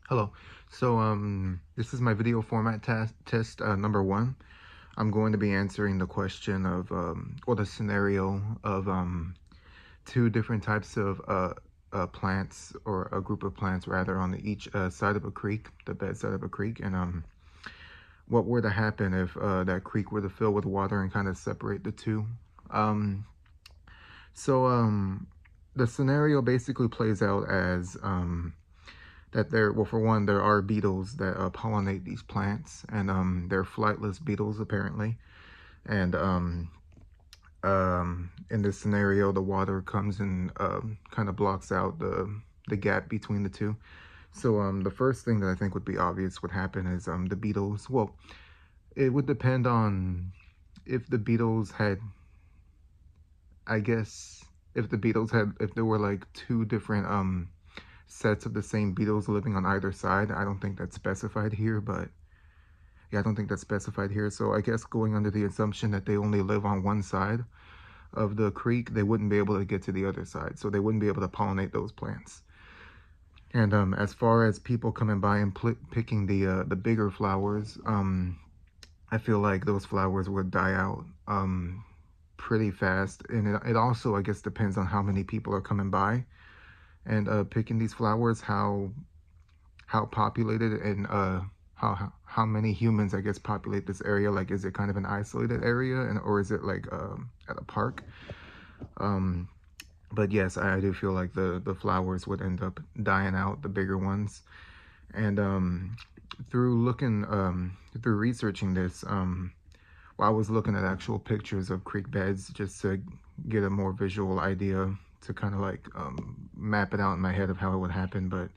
Hello. So this is my video format test number one. I'm going to be answering the question of or the scenario of two different types of plants, or a group of plants rather, on each side of a creek, the bed side of a creek, and what were to happen if that creek were to fill with water and kind of separate the two. Um, so the scenario basically plays out as that well, for one, there are beetles that pollinate these plants, and they're flightless beetles apparently. And in this scenario, the water comes and kind of blocks out the gap between the two. So the first thing that I think would be obvious would happen is the beetles. Well, it would depend on if the beetles had, I guess, if there were like two different sets of the same beetles living on either side. I don't think that's specified here, but yeah, I don't think that's specified here. So I guess going under the assumption that they only live on one side of the creek, they wouldn't be able to get to the other side. So they wouldn't be able to pollinate those plants. And as far as people coming by and picking the bigger flowers, I feel like those flowers would die out pretty fast. And it also, I guess, depends on how many people are coming by and picking these flowers, how populated, and how many humans, I guess, populate this area. Like, is it kind of an isolated area, and or is it like at a park? Um, but yes, I do feel like the flowers would end up dying out, the bigger ones. And through looking through researching this, well, I was looking at actual pictures of creek beds just to get a more visual idea, to kind of like map it out in my head of how it would happen. But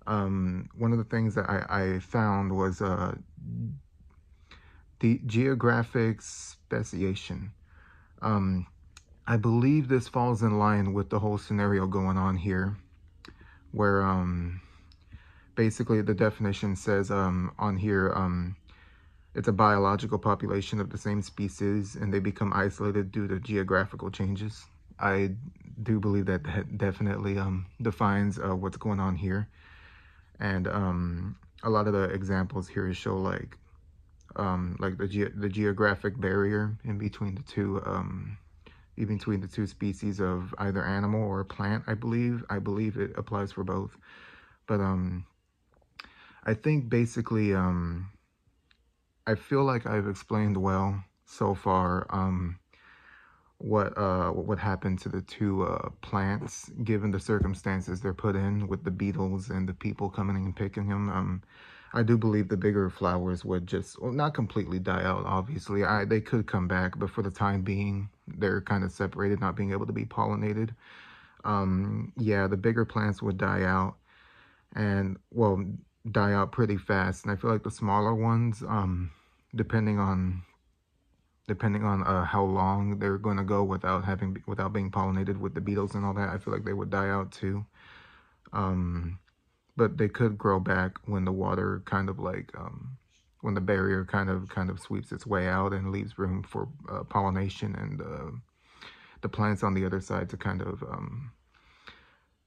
one of the things that I found was the geographic speciation. Um, I believe this falls in line with the whole scenario going on here, where basically the definition says on here, it's a biological population of the same species, and they become isolated due to geographical changes. I do believe that that definitely defines what's going on here. And a lot of the examples here show like the geographic barrier in between the two species of either animal or plant. I believe it applies for both. But I think basically I feel like I've explained well so far what would happen to the two plants given the circumstances they're put in, with the beetles and the people coming and picking them. I do believe the bigger flowers would just, well, not completely die out. Obviously, they could come back, but for the time being, they're kind of separated, not being able to be pollinated. Yeah, the bigger plants would die out, and well, die out pretty fast. And I feel like the smaller ones, depending on how long they're going to go without being pollinated with the beetles and all that, I feel like they would die out too. Um, but they could grow back when the water kind of like when the barrier kind of sweeps its way out and leaves room for pollination, and the plants on the other side to kind of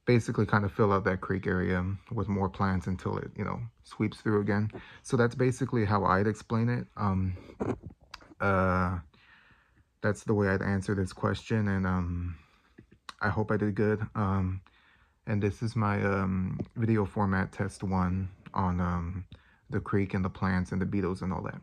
basically kind of fill out that creek area with more plants until it sweeps through again. So that's basically how I'd explain it. Uh, that's the way I'd answer this question, and I hope I did good. And this is my video format test one on the creek and the plants and the beetles and all that.